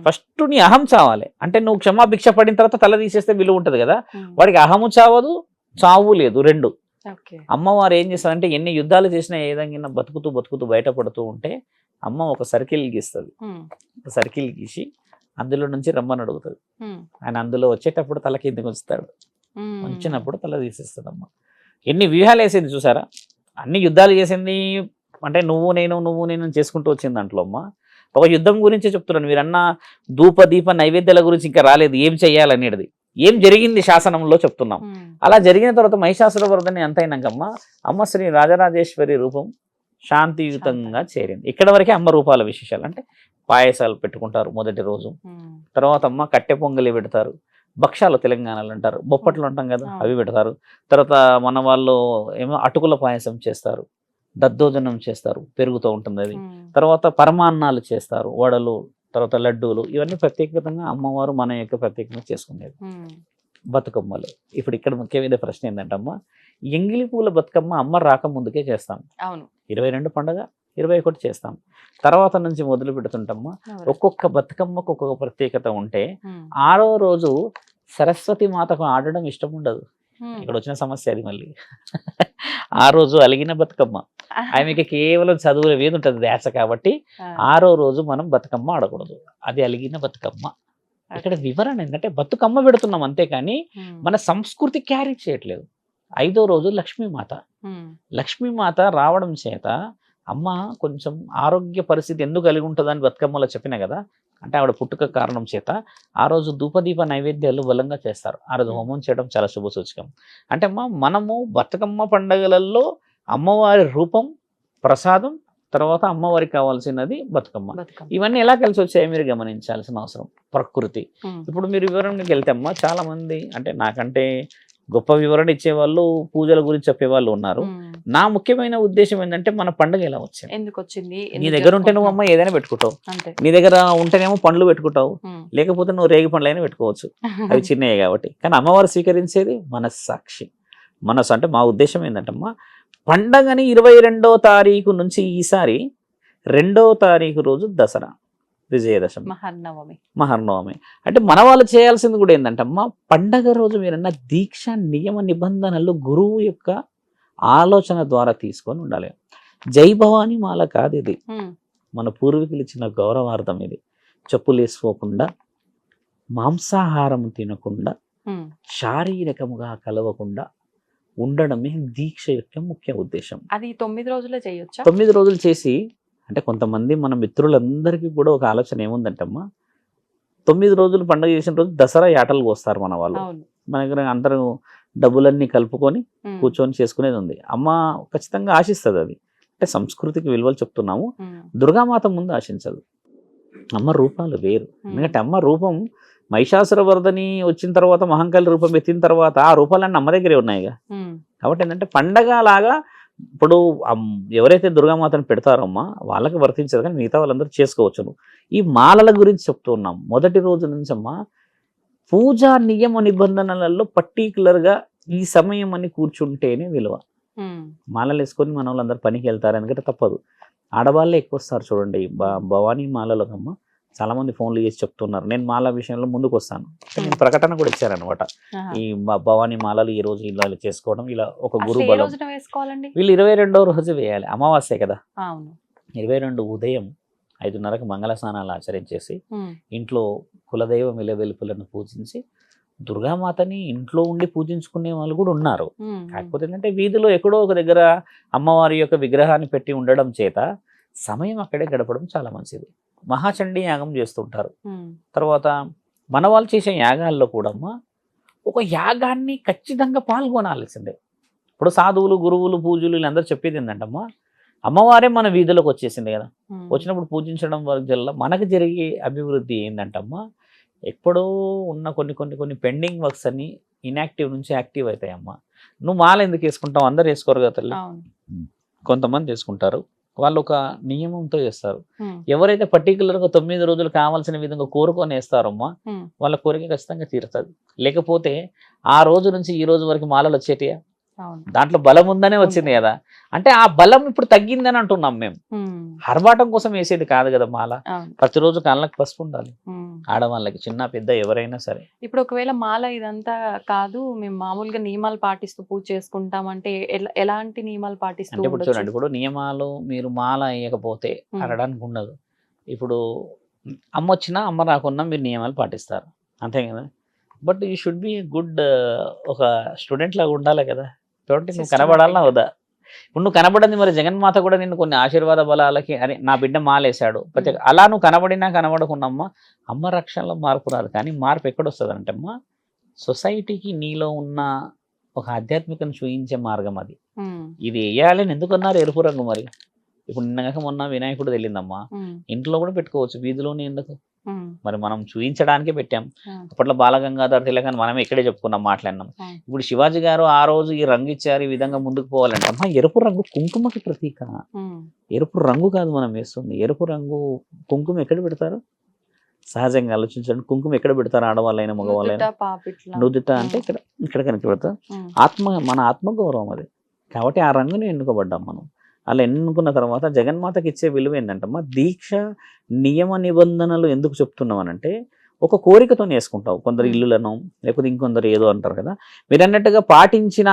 ఫస్ట్ నీ అహం చావాలి. అంటే నువ్వు క్షమాభిక్ష పడిన తర్వాత తల తీసేస్తే విలువ ఉంటది కదా. వాడికి అహము చావదు, చావు లేదు, రెండు. అమ్మవారు ఏం చేస్తారంటే ఎన్ని యుద్ధాలు చేసినా ఏ విధంగా బతుకుతూ బయటపడుతూ ఉంటే అమ్మ ఒక సర్కిల్ గీస్తుంది. ఒక సర్కిల్ గీసి అందులో నుంచి రమ్మని అడుగుతుంది. ఆయన అందులో వచ్చేటప్పుడు తల కిందకి ఉంచుతాడు, ఉంచినప్పుడు తల తీసేస్తుంది అమ్మ. ఎన్ని వ్యూహాలు వేసింది చూసారా? అన్ని యుద్ధాలు చేసింది. అంటే నువ్వు నేను చేసుకుంటూ వచ్చింది దాంట్లో అమ్మ. ఒక యుద్ధం గురించి చెప్తున్నాను. మీరన్న దీప నైవేద్యాల గురించి ఇంకా రాలేదు, ఏం చెయ్యాలనేది. ఏం జరిగింది శాసనంలో చెప్తున్నాం. అలా జరిగిన తర్వాత మహిషాసుర వర్ధని అంత అయినాకమ్మ అమ్మ శ్రీ రాజరాజేశ్వరి రూపం శాంతియుతంగా చేరింది. ఇక్కడ వరకే అమ్మ రూపాల విశేషాలు. అంటే పాయసాలు పెట్టుకుంటారు మొదటి రోజు, తర్వాత అమ్మ కట్టె పొంగలి పెడతారు, భక్షాలు తెలంగాణలో అంటారు, బొప్పట్లు అంటాం కదా అవి పెడతారు. తర్వాత మన వాళ్ళు ఏమో అటుకుల పాయసం చేస్తారు, దద్దోజనం చేస్తారు, పెరుగుతూ ఉంటుంది అది. తర్వాత పరమాన్నాలు చేస్తారు, వడలు, తర్వాత లడ్డూలు, ఇవన్నీ ప్రత్యేకంగా అమ్మవారు మన యొక్క ప్రత్యేకంగా చేసుకునేది. బతుకమ్మలు, ఇప్పుడు ఇక్కడ ముఖ్యమైన ప్రశ్న ఏంటంటమ్మా, ఎంగిలి పూల బతుకమ్మ అమ్మ రాకముందుకే చేస్తాం. అవును. 22 పండుగ, 21 చేస్తాం. తర్వాత నుంచి మొదలు పెడుతుంటమ్మా. ఒక్కొక్క బతుకమ్మకు ఒక్కొక్క ప్రత్యేకత ఉంటే 6వ రోజు సరస్వతి మాతకు ఆడడం ఇష్టం ఉండదు. ఇక్కడ వచ్చిన సమస్య అది మళ్ళీ. ఆ రోజు అలిగిన బతుకమ్మ, ఆమెకి కేవలం చదువుల మీద ఉంటుంది ధ్యాస, కాబట్టి 6వ రోజు మనం బతుకమ్మ ఆడకూడదు, అది అలిగిన బతుకమ్మ. ఇక్కడ వివరణ ఏంటంటే బతుకమ్మ పెడుతున్నాం అంతేకాని మన సంస్కృతి క్యారీ చేయట్లేదు. 5వ రోజు లక్ష్మీమాత. లక్ష్మీమాత రావడం చేత అమ్మ కొంచెం ఆరోగ్య పరిస్థితి ఎందుకు కలిగి ఉంటుందని బతుకమ్మలో చెప్పిన కదా, అంటే ఆవిడ పుట్టుక కారణం చేత ఆ రోజు ధూపదీప నైవేద్యాలు బలంగా చేస్తారు. ఆ రోజు హోమం చేయడం చాలా శుభ సూచకం. అంటే అమ్మ మనము బతుకమ్మ పండుగలలో అమ్మవారి రూపం, ప్రసాదం, తర్వాత అమ్మవారికి కావాల్సినది బతుకమ్మ. ఇవన్నీ ఎలా కలిసి వచ్చాయో మీరు గమనించాల్సిన అవసరం. ప్రకృతి. ఇప్పుడు మీరు వివరణకి వెళ్తే అమ్మ చాలా మంది, అంటే నాకంటే గొప్ప వివరణ ఇచ్చేవాళ్ళు, పూజల గురించి చెప్పేవాళ్ళు ఉన్నారు. నా ముఖ్యమైన ఉద్దేశం ఏంటంటే మన పండుగ ఎలా వచ్చింది, ఎందుకు వచ్చింది. నీ దగ్గర ఉంటే నువ్వు అమ్మ ఏదైనా పెట్టుకుంటావు, నీ దగ్గర ఉంటేనేమో పండ్లు పెట్టుకుంటావు, లేకపోతే నువ్వు రేగి పండ్లు అయినా పెట్టుకోవచ్చు, అవి చిన్నవి కాబట్టి. కానీ అమ్మవారు స్వీకరించేది మనస్సాక్షి. మనసు అంటే మా ఉద్దేశం ఏంటంటమ్మా, పండగని 22వ తారీఖు నుంచి ఈసారి 2వ తారీఖు రోజు దసరా, విజయదశమి, మహర్నవమి. అంటే మన వాళ్ళు చేయాల్సింది కూడా ఏంటంటమ్మా, పండగ రోజు మీరన్న దీక్ష, నియమ నిబంధనలు గురువు యొక్క ఆలోచన ద్వారా తీసుకొని ఉండాలి. జై భవానీ మాల కాదు ఇది, మన పూర్వీకులు ఇచ్చిన గౌరవార్థం ఇది. చెప్పులు వేసుకోకుండా, మాంసాహారం తినకుండా, శారీరకముగా కలవకుండా ఉండడమే దీక్ష యొక్క ముఖ్య ఉద్దేశం. అది 9 రోజులే చేయొచ్చా? 9 రోజులు చేసి, అంటే కొంతమంది మన మిత్రులందరికీ కూడా ఒక ఆలోచన ఏముందంటమ్మా, 9 రోజులు పండుగ చేసిన రోజు దసరా యాటలు కోస్తారు మన వాళ్ళు. మన దగ్గర అందరూ డబ్బులన్నీ కలుపుకొని కూర్చొని చేసుకునేది ఉంది. అమ్మ ఖచ్చితంగా ఆశిస్తుంది అది, అంటే సంస్కృతికి విలువలు చెప్తున్నాము. దుర్గామాత ముందు ఆశించదు. అమ్మ రూపాలు వేరు. ఎందుకంటే అమ్మ రూపం మహిషాసురవర్ధని వచ్చిన తర్వాత, మహంకాళి రూపం ఎత్తిన తర్వాత ఆ రూపాలన్నీ అమ్మ దగ్గరే ఉన్నాయిగా. కాబట్టి ఏంటంటే పండగ లాగా ఇప్పుడు ఎవరైతే దుర్గామాతను పెడతారమ్మా వాళ్ళకి వర్తించదు, కానీ మిగతా వాళ్ళందరూ చేసుకోవచ్చును. ఈ మాలల గురించి చెప్తూ ఉన్నాం. మొదటి రోజు నుంచి అమ్మా పూజా నియమ నిబంధనలలో పర్టికులర్గా ఈ సమయం అని కూర్చుంటేనే విలువ. మాలలు వేసుకొని మన వాళ్ళందరూ పనికి వెళ్తారు, ఎందుకంటే తప్పదు. ఆడవాళ్ళే ఎక్కువ వస్తారు చూడండి భవానీ మాలలకు. అమ్మ చాలా మంది ఫోన్లు చేసి చెప్తున్నారు, నేను మాల విషయంలో ముందుకు వస్తాను. నేను ప్రకటన కూడా ఇచ్చారనమాట, ఈ భవానీ మాలలు ఈ రోజు ఇలా చేసుకోవడం, ఇలా ఒక గురు బలం. వీళ్ళు 22వ రోజు వేయాలి, అమావాస్య కదా. 22 ఉదయం 5:30కి మంగళ స్నానాలు ఆచరించేసి ఇంట్లో కులదైవం వెలుపులను పూజించి, దుర్గామాతని ఇంట్లో ఉండి పూజించుకునే వాళ్ళు కూడా ఉన్నారు. కాకపోతే ఏంటంటే వీధిలో ఎక్కడో ఒక దగ్గర అమ్మవారి యొక్క విగ్రహాన్ని పెట్టి ఉండడం చేత సమయం అక్కడే గడపడం చాలా మంచిది. మహాచండీ యాగం చేస్తుంటారు. తర్వాత మన వాళ్ళు చేసే యాగాల్లో కూడా ఒక యాగాన్ని ఖచ్చితంగా పాల్గొనాల్సిందే. ఇప్పుడు సాధువులు, గురువులు, పూజలు వీళ్ళందరూ చెప్పేది ఏంటంటమ్మా, అమ్మవారే మన వీధిలోకి వచ్చేసింది కదా, వచ్చినప్పుడు పూజించడం వల్ల మనకు జరిగే అభివృద్ధి ఏంటంటమ్మా, ఎప్పుడో ఉన్న కొన్ని పెండింగ్ వర్క్స్ అన్ని ఇన్యాక్టివ్ నుంచి యాక్టివ్ అవుతాయమ్మా. నువ్వు మాల ఎందుకు వేసుకుంటావు, అందరు వేసుకోరు కదా తల్లి, కొంతమంది వేసుకుంటారు. వాళ్ళు ఒక నియమంతో చేస్తారు. ఎవరైతే పర్టికులర్గా 9 రోజులు కావాల్సిన విధంగా కోరుకొని వేస్తారమ్మా వాళ్ళ కోరిక ఖచ్చితంగా తీరుతుంది. లేకపోతే ఆ రోజు నుంచి ఈ రోజు వరకు మాలలు వచ్చేటియా, దాంట్లో బలం ఉందనే వచ్చింది కదా. అంటే ఆ బలం ఇప్పుడు తగ్గిందని అంటున్నాం మేము. హర్బాటం కోసం వేసేది కాదు కదా మాల. ప్రతిరోజు కాళ్ళకి పసుపు ఉండాలి, ఆడవాళ్ళకి, చిన్న పెద్ద ఎవరైనా సరే. ఇప్పుడు ఒకవేళ మాల ఇదంతా కాదు, మేము మామూలుగా నియమాలు పాటిస్తూ పూజ చేసుకుంటాం అంటే ఎలాంటి నియమాలు పాటిస్తూ? అంటే ఇప్పుడు చూడండి, ఇప్పుడు నియమాలు మీరు మాల వేయకపోతే అనడానికి ఉండదు. ఇప్పుడు అమ్మ వచ్చినా అమ్మ రాకున్నా మీరు నియమాలు పాటిస్తారు, అంతే కదా. But you should be good, ఒక స్టూడెంట్ లాగా ఉండాలి కదా. కాబట్టి నువ్వు కనబడాలన్నా వద్దా? ఇప్పుడు నువ్వు కనబడింది, మరి జగన్మాత కూడా నిన్ను కొన్ని ఆశీర్వాద బలాలకి, అని నా బిడ్డ మాలేశాడు ప్రతి, అలా నువ్వు కనబడినా కనబడకున్నమ్మా అమ్మ రక్షణలో మార్పు రాదు. కానీ మార్పు ఎక్కడొస్తుంది అంటే అమ్మా, సొసైటీకి నీలో ఉన్న ఒక ఆధ్యాత్మికను చూయించే మార్గం అది. ఇది వేయాలని ఎందుకన్నారు ఎరుపు రంగు? మరి ఇప్పుడు నిన్నగాక మొన్న వినాయకుడు వెళ్ళిందమ్మా, ఇంట్లో కూడా పెట్టుకోవచ్చు, వీధిలోనే ఎందుకు? మరి మనం చూయించడానికే పెట్టాం. అప్పట్లో బాలగంగాధర్ తిలక్ అని మనం ఇక్కడే చెప్పుకున్నాం, మాట్లాడినాం. ఇప్పుడు శివాజీ గారు ఆ రోజు ఈ రంగు ఇచ్చారు, ఈ విధంగా ముందుకు పోవాలంటే అమ్మా ఎరుపు రంగు కుంకుమకి ప్రతీక. ఎరుపు రంగు కాదు మనం వేస్తుంది, ఎరుపు రంగు కుంకుమ ఎక్కడ పెడతారు? సహజంగా ఆలోచించండి, కుంకుమ ఎక్కడ పెడతారు ఆడవాళ్ళైనా మగవాళ్ళైనా? నుదుట, పాపిట్ల. నుదుట అంటే ఇక్కడ ఇక్కడ కనుక పెడతా. ఉమ్, మన ఆత్మగౌరవం అది. కాబట్టి ఆ రంగుని ఎన్నుకోబడ్డాం మనం. అలా ఎన్నుకున్న తర్వాత జగన్మాతకి ఇచ్చే విలువ ఏంటంటమ్మా, దీక్ష నియమ నిబంధనలు ఎందుకు చెప్తున్నాం అనంటే, ఒక కోరికతో వేసుకుంటావు. కొందరు ఇల్లులను, లేకపోతే ఇంకొందరు ఏదో అంటారు కదా. మీరు అన్నట్టుగా పాటించిన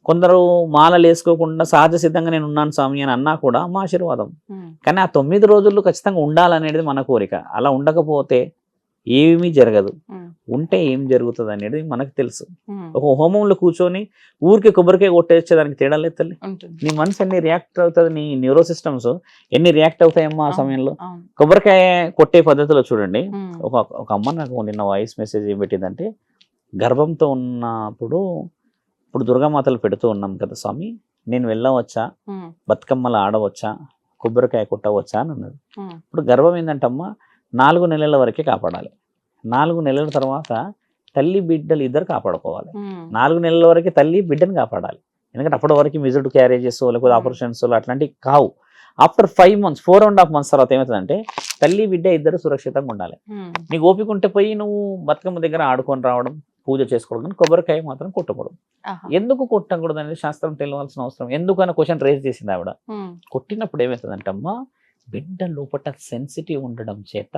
కొందరు మాలలు వేసుకోకుండా సహజ సిద్ధంగా నేను ఉన్నాను స్వామి అని అన్నా కూడా మా ఆశీర్వాదం. ఉమ్, కానీ ఆ 9 రోజులు ఖచ్చితంగా ఉండాలనేది మన కోరిక. అలా ఉండకపోతే ఏమీ జరగదు, ఉమ్, ఉంటే ఏం జరుగుతుంది అనేది మనకు తెలుసు. ఉమ్, ఒక హోమంలో కూర్చొని ఊరికి కొబ్బరికాయ కొట్టేసేదానికి తేడా లేదు తల్లి. ఉంటుంది. నీ మనసు ఎన్ని రియాక్ట్ అవుతుంది, నీ న్యూరో సిస్టమ్స్ ఎన్ని రియాక్ట్ అవుతాయమ్మా ఆ అవును, సమయంలో. అవును. కొబ్బరికాయ కొట్టే పద్ధతిలో చూడండి. ఉమ్, ఒక అమ్మ నాకు నిన్న వాయిస్ మెసేజ్ ఏం పెట్టిందంటే, గర్భంతో ఉన్నప్పుడు ఇప్పుడు దుర్గామాతలు పెడుతూ ఉన్నాం కదా స్వామి, నేను వెళ్ళవచ్చా, ఉమ్, బతుకమ్మలు ఆడవచ్చా, కొబ్బరికాయ కొట్టవచ్చా అని అన్నది. ఉమ్, ఇప్పుడు గర్భం ఏంటంటమ్మా 4 నెలల వరకే కాపాడాలి. 4 నెలల తర్వాత తల్లి బిడ్డలు ఇద్దరు కాపాడుకోవాలి. ఉమ్, 4 నెలల వరకు తల్లి బిడ్డను కాపాడాలి. ఎందుకంటే అప్పటి వరకు మిజుడ్ క్యారేజెస్ లేకపోతే ఆపరేషన్స్ అట్లాంటివి కావు. ఆఫ్టర్ 5 months 4.5 months తర్వాత ఏమవుతుందంటే తల్లి బిడ్డ ఇద్దరు సురక్షితంగా ఉండాలి. ఉమ్, నీకు ఓపిక ఉంటే పోయి నువ్వు బతుకమ్మ దగ్గర ఆడుకొని రావడం, పూజ చేసుకోవడం, కానీ కొబ్బరికాయ మాత్రం కొట్టకూడదు. ఆహా, ఎందుకు కొట్టకూడదు అనేది శాస్త్రం తెలియాల్సిన అవసరం. ఎందుకని క్వశ్చన్ రేజ్ చేసింది ఆవిడ. ఉమ్, కొట్టినప్పుడు ఏమవుతుందంటమ్మా, బిడ్డ లోపల సెన్సిటివ్ ఉండడం చేత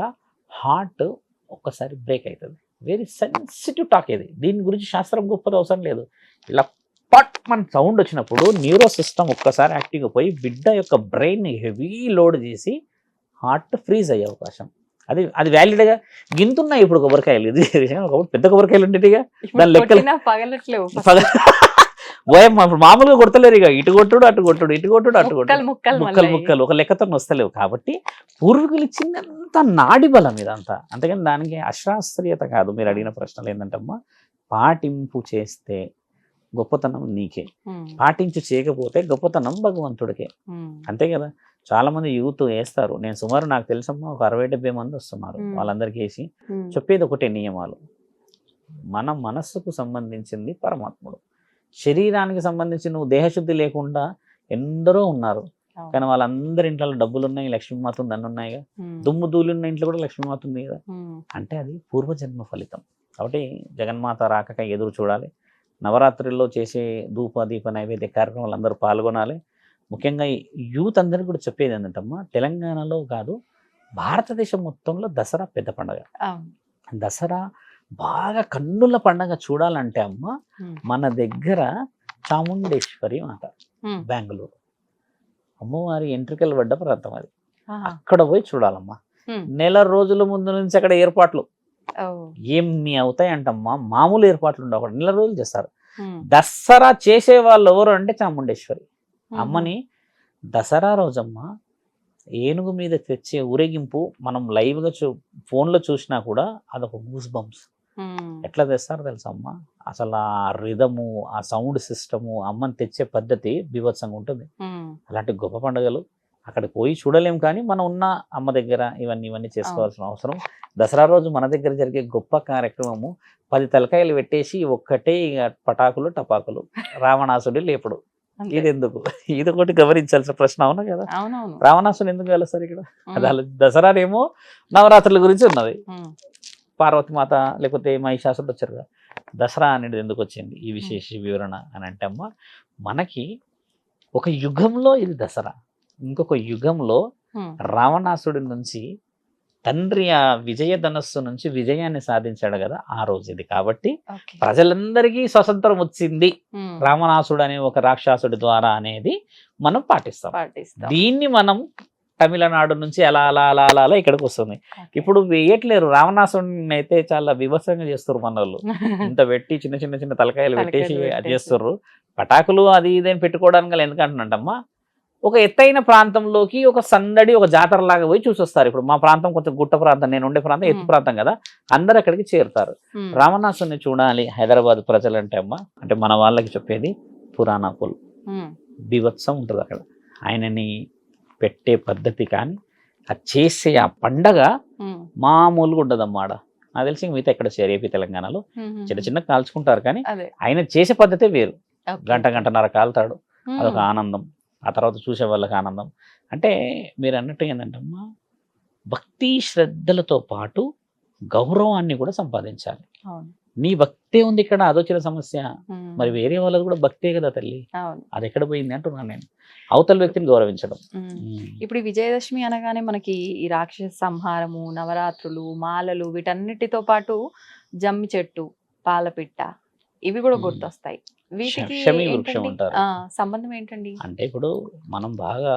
హార్ట్ ఒక్కసారి బ్రేక్ అవుతుంది. వెరీ సెన్సిటివ్ టాక్ ఇది. దీని గురించి శాస్త్రం గొప్పది అవసరం లేదు. ఇలా పట్ మన సౌండ్ వచ్చినప్పుడు న్యూరో సిస్టమ్ ఒక్కసారి యాక్టివ్గా పోయి బిడ్డ యొక్క బ్రెయిన్ హెవీ లోడ్ చేసి హార్ట్ ఫ్రీజ్ అయ్యే అవకాశం. అది వ్యాలిడ్గా గింతున్నాయి ఇప్పుడు కొబ్బరికాయలు. ఇది ఒకప్పుడు పెద్ద కొబ్బరికాయలు ఉండేటిగా ఇప్పుడు దాని లెక్కలు కొట్టినా పగలట్లేవు. ఓయమ్మ ఇప్పుడు మామూలుగా కొడతలేరు ఇక, ఇటు కొట్టుడు అటు కొట్టుడు, ఇటు కొట్టుడు అటు ముక్కలు కొట్టుడు, ముక్కలు ముక్కలు మళ్ళీ. ముక్కలు ఒక లెక్కతో వస్తలేవు. కాబట్టి పూర్వీకులు ఇచ్చిందంత నాడి బలం ఇదంతా. అంతేగాని దానికి అశాస్త్రీయత కాదు. మీరు అడిగిన ప్రశ్నలు ఏంటంటమ్మా, పాటింపు చేస్తే గొప్పతనం నీకే, ఉమ్, పాటించి చేయకపోతే గొప్పతనం భగవంతుడికే. ఉమ్, అంతే కదా. చాలా మంది యూత్ వేస్తారు. నేను సుమారు నాకు తెలుసమ్మా ఒక 60-70 మంది వస్తున్నారు. ఉమ్, వాళ్ళందరికీ వేసి ఉమ్, చెప్పేది ఒకటే నియమాలు. మన మనస్సుకు సంబంధించింది పరమాత్ముడు, శరీరానికి సంబంధించి నువ్వు దేహశుద్ధి లేకుండా ఎందరో ఉన్నారు. అవును. కానీ వాళ్ళందరి ఇంట్లో డబ్బులు ఉన్నాయి, లక్ష్మీమాత ఉంది, అన్నీ ఉన్నాయిగా. ఉమ్, దుమ్ము ధూళి ఉన్న ఇంట్లో కూడా లక్ష్మీమాత ఉంది కదా. ఉమ్, అంటే అది పూర్వజన్మ ఫలితం. కాబట్టి జగన్మాత రాకక ఎదురు చూడాలి. నవరాత్రుల్లో చేసే ధూప దీప నైవేద్య కార్యక్రమాలు అందరూ పాల్గొనాలి. ముఖ్యంగా యూత్ అందరికీ కూడా చెప్పేది ఏంటంటమ్మా, తెలంగాణలో కాదు భారతదేశం మొత్తంలో దసరా పెద్ద పండుగ. అవును. దసరా బాగా కన్నుల పండగ చూడాలంటే అమ్మ ఉమ్, మన దగ్గర చాముండేశ్వరి మాత, ఉమ్, బెంగళూరు అమ్మవారి ఎంట్రికలు పడ్డ ప్రాంతం అది. ఆహా, అక్కడ పోయి చూడాలమ్మా. ఉమ్, నెల రోజుల ముందు నుంచి అక్కడ ఏర్పాట్లు ఓ, ఏమి అవుతాయంటమ్మా, మామూలు ఏర్పాట్లు ఉండవు. అక్కడ నెల రోజులు చేస్తారు. ఉమ్, దసరా చేసే వాళ్ళు ఎవరు అంటే చాముండేశ్వరి ఉమ్, అమ్మని. దసరా రోజమ్మ ఏనుగు మీద తెచ్చే ఊరేగింపు మనం లైవ్గా ఫోన్లో చూసినా కూడా అదొక గూస్ బంప్స్. ఉమ్, ఎట్లా తెస్తారో తెలుసా అమ్మ, అసలు ఆ రిధము, ఆ సౌండ్ సిస్టము, అమ్మని తెచ్చే పద్ధతి బీభత్సంగా ఉంటుంది. ఉమ్, అలాంటి గొప్ప పండుగలు అక్కడికి పోయి చూడలేం. కానీ మనం ఉన్న అమ్మ దగ్గర ఇవన్నీ చేసుకోవాల్సిన అవసరం. దసరా రోజు మన దగ్గర జరిగే గొప్ప కార్యక్రమము 10 తలకాయలు పెట్టేసి ఒక్కటే ఇక పటాకులు టపాకులు, రావణాసుడి లేపుడు. అంతే. ఇది ఎందుకు, ఇది ఒకటి గమనించాల్సిన ప్రశ్న. అవునా కదా. అవునవును. రావణాసుని ఎందుకు కలుస్తారు ఇక్కడ? ఉమ్, అది దసరానేమో నవరాత్రుల గురించి ఉన్నది. ఉమ్, పార్వతి మాత లేకపోతే మహిషాసుడు వచ్చారు కదా. దసరా అనేది ఎందుకు వచ్చింది ఈ విశేష వివరణ అని అంటే అమ్మ, మనకి ఒక యుగంలో ఇది దసరా, ఇంకొక యుగంలో ఉమ్, రావణాసుడి నుంచి తండ్రి ఆ విజయధనస్సు నుంచి విజయాన్ని సాధించాడు కదా, ఆ రోజు ఇది. కాబట్టి ఓకే. ప్రజలందరికీ స్వతంత్రం వచ్చింది ఉమ్, రావణాసుడు అనే ఒక రాక్షసుడి ద్వారా అనేది మనం పాటిస్తాం. పాటిస్తాం. దీన్ని మనం తమిళనాడు నుంచి అలా అలా అలా అలా అలా ఇక్కడికి వస్తుంది. ఓకే. ఇప్పుడు వేయట్లేరు రావణాసుడిని, అయితే చాలా వివసంగా చేస్తారు మన వాళ్ళు. ఇంత పెట్టి చిన్న చిన్న చిన్న తలకాయలు పెట్టేసి తలకాయలు అది పెట్టేసి. చేస్తారు. పటాకులు అది ఇదేం పెట్టుకోవడానికి గల ఎందుకంటున్నట్టమ్మా, ఒక ఎత్తైన ప్రాంతంలోకి ఒక సందడి, ఒక జాతర లాగా పోయి చూసొస్తారు. ఇప్పుడు మా ప్రాంతం కొంచెం గుట్ట ప్రాంతం, నేను ఉండే ప్రాంతం ఎత్తు ప్రాంతం కదా, అందరు అక్కడికి చేరుతారు. ఉమ్, రావణాసుని చూడాలి హైదరాబాద్ ప్రజలంటే అమ్మ, అంటే మన వాళ్ళకి చెప్పేది పురాణాపుల్ ఉమ్, బీభత్సం ఉంటుంది అక్కడ. ఆయనని పెట్టే పద్ధతి కానీ ఆ చేసే ఆ పండగ ఉమ్, మామూలుగా ఉండదమ్మా. ఆడ నాకు తెలిసి మిగతా ఎక్కడ చేయరు, ఏపీ తెలంగాణలో ఉమ్, చిన్న చిన్న కాల్చుకుంటారు. కానీ అదే. ఆయన చేసే పద్ధతే వేరు. ఓకే. గంటన్నర కాలుతాడు, ఉమ్, అదొక ఆనందం. ఆ తర్వాత చూసే వాళ్ళకి ఆనందం. అంటే మీరు అన్నట్టు ఏంటంటమ్మా, భక్తి శ్రద్ధలతో పాటు గౌరవాన్ని కూడా సంపాదించాలి. అవును. నీ భక్తే ఉంది ఇక్కడ, అదొచ్చిన సమస్య. ఉమ్. మరి వేరే వాళ్ళది కూడా భక్తే కదా తల్లి, అవును. అది ఎక్కడ పోయింది అంటున్నాను నేను. అవతల వ్యక్తిని గౌరవించడం. ఉమ్. ఇప్పుడు ఈ విజయదశమి అనగానే మనకి ఈ రాక్షస సంహారము, నవరాత్రులు, మాలలు, వీటన్నిటితో పాటు జమ్మి చెట్టు, పాలపిట్ట, ఇవి కూడా గుర్తొస్తాయి. వీటికి శమి వృక్షం ఏంటండి అంటారు. సంబంధం ఏంటండి? అంటే ఇప్పుడు మనం బాగా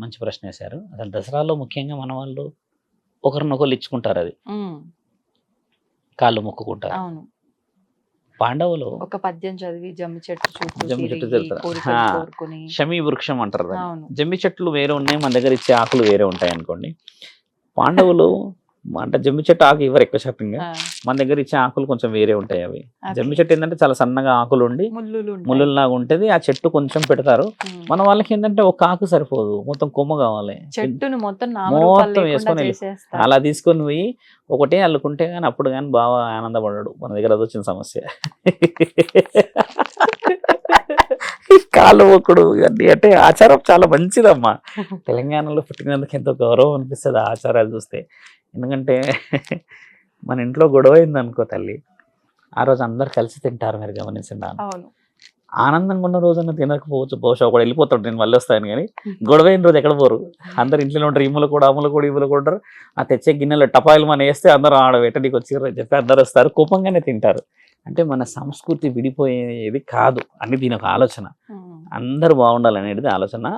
మంచి ప్రశ్న వేశారు. అసలు దసరాలో ముఖ్యంగా మన వాళ్ళు ఒకరినొకరు ఇచ్చుకుంటారు, అది ఉమ్. కాళ్ళు మొక్కుకుంటారు. అవును. పాండవులు ఒక పద్యం చదివి జమ్మి చెట్టు చుట్టూ జమ్మి చెట్టు తిరిగి తిరుగుతారు. కోరికలు ఆ. కోరుకుని. శమీ వృక్షం అంటారు దాన్ని. అవును. జమ్మి చెట్లు వేరే ఉన్నాయి, మన దగ్గర ఇచ్చే ఆకులు వేరే ఉంటాయి అనుకోండి. పాండవులు అంటే జమ్మి చెట్టు ఆకు ఇవ్వరు ఎక్కువ శాతంగా, ఆ, మన దగ్గర ఇచ్చే ఆకులు కొంచెం వేరే ఉంటాయి. అవి అదే. జమ్మి చెట్టు ఏంటంటే చాలా సన్నగా ఆకులు ఉండి ముళ్ళులు ఉంటాయి. ముళ్ళులాగా ఉంటది, ఆ చెట్టు కొంచెం పెడతారు. ఉమ్. మన వాళ్ళకి ఏంటంటే ఒక ఆకు సరిపోదు, మొత్తం కొమ్మ కావాలి. చెట్టును మొత్తం మొత్తం నామరూపాలు లేకుండా వేసుకొని వెళ్ళి చేసేస్తారు. అలా తీసుకొని పోయి ఒకటే అల్లుకుంటే కానీ అప్పుడు కానీ బాగా ఆనందపడ్డాడు. మన దగ్గర అది వచ్చిన సమస్య. కాళ్ళు మొక్కుడు ఇవన్నీ అంటే ఆచారం చాలా మంచిదమ్మా. తెలంగాణలో పుట్టినందుకు ఎంతో గౌరవం అనిపిస్తుంది ఆ ఆచారాలు చూస్తే. ఎందుకంటే మన ఇంట్లో గొడవ అయింది అనుకో తల్లి, ఆ రోజు అందరు కలిసి తింటారు. మీరు గమనించండి, అవును. ఆనందంగా ఉన్న రోజున తినకపోవచ్చు, బహుశా ఒకడు వెళ్ళిపోతాడు, నేను మళ్ళీ వస్తాను. కానీ గొడవ అయిన రోజు ఎక్కడ పోరు, అందరు ఇంట్లో ఉంటారు. ఇమ్మలు కూడా అమ్మలు కూడా ఇవ్వలు కూడా ఉంటారు. ఆ తెచ్చే గిన్నెలో టపాయిలు మనం వేస్తే అందరూ ఆడ వెట్టడికి వచ్చారు అని చెప్పి అందరు వస్తారు, కోపంగానే తింటారు. అంటే మన సంస్కృతి విడిపోయేది కాదు అని దీని ఒక ఆలోచన. ఉమ్. అందరూ బాగుండాలనేది ఆలోచన.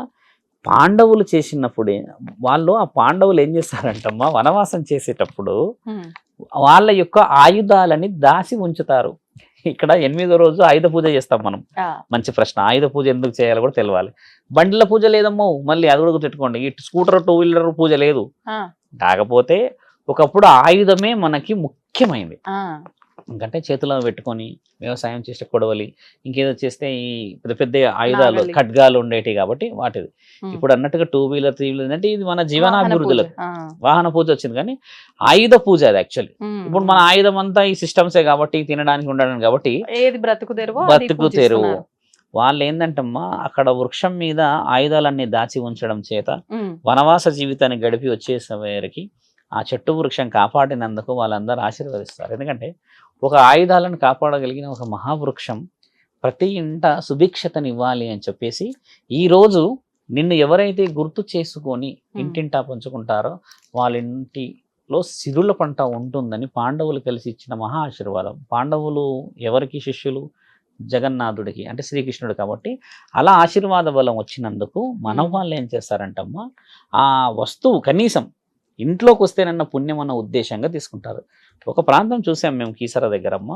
పాండవులు చేసినప్పుడే వాళ్ళు, ఆ పాండవులు ఏం చేస్తారంటమ్మా, వనవాసం చేసేటప్పుడు ఉమ్. వాళ్ళ యొక్క ఆయుధాలని దాచి ఉంచుతారు. ఇక్కడ 8వ రోజు ఆయుధ పూజ చేస్తాం మనం. ఆ, మంచి ప్రశ్న. ఆయుధ పూజ ఎందుకు చేయాలో కూడా తెలియాలి. బండిల పూజ లేదమ్మో, మళ్ళీ అది కూడా గుర్తుపెట్టుకోండి. ఈ స్కూటర్ 2 వీలర్ పూజ లేదు. ఆ, కాకపోతే ఒకప్పుడు ఆయుధమే మనకి ముఖ్యమైనది. ఆ. ఎందుకంటే చేతిలో పెట్టుకొని వ్యవసాయం చేసే కొడవలి, ఇంకేదో చేస్తే ఈ పెద్ద పెద్ద ఆయుధాలు నాగలి. ఖడ్గాలు ఉండేవి కాబట్టి వాటిది. ఉమ్. ఇప్పుడు అన్నట్టుగా 2 వీలర్ 3 వీలర్ అంటే ఇది మన వాహన జీవనాభివృద్ధులకు పూజ. ఆ. వాహన పూజ వచ్చింది, కానీ ఆయుధ పూజ అది యాక్చువల్లీ. ఉమ్. ఇప్పుడు మన ఆయుధం అంతా ఈ సిస్టమ్సే కాబట్టి, తినడానికి ఉండడానికి కాబట్టి ఏది బ్రతుకు తెరువో అది బతుకు తెరువు. పూజిస్తున్నారు. వాళ్ళు ఏంటంటమ్మా, అక్కడ వృక్షం మీద ఆయుధాలన్నీ దాచి ఉంచడం చేత ఉమ్. వనవాస జీవితాన్ని గడిపి వచ్చేసరికి ఆ చెట్టు వృక్షం కాపాడినందుకు వాళ్ళందరూ ఆశీర్వదిస్తారు. ఎందుకంటే ఒక ఆయుధాలను కాపాడగలిగిన ఒక మహావృక్షం ప్రతి ఇంట సుభిక్షతనివ్వాలి అని చెప్పేసి ఈరోజు నిన్ను ఎవరైతే గుర్తు చేసుకొని ఇంటింటా పంచుకుంటారో వాళ్ళ ఇంటిలో సిరుల పంట ఉంటుందని పాండవులు కలిసి ఇచ్చిన మహా ఆశీర్వాదం. పాండవులు ఎవరికి శిష్యులు? జగన్నాథుడికి, అంటే శ్రీకృష్ణుడు కాబట్టి అలా ఆశీర్వాద బలం వచ్చినందుకు మన వాళ్ళు ఏం చేస్తారంటమ్మా, ఆ వస్తువు కనీసం ఇంట్లోకి వస్తేనన్న పుణ్యం అన్న ఉద్దేశంగా తీసుకుంటారు. ఒక ప్రాంతం చూసాం మేము కీసర దగ్గరమ్మ,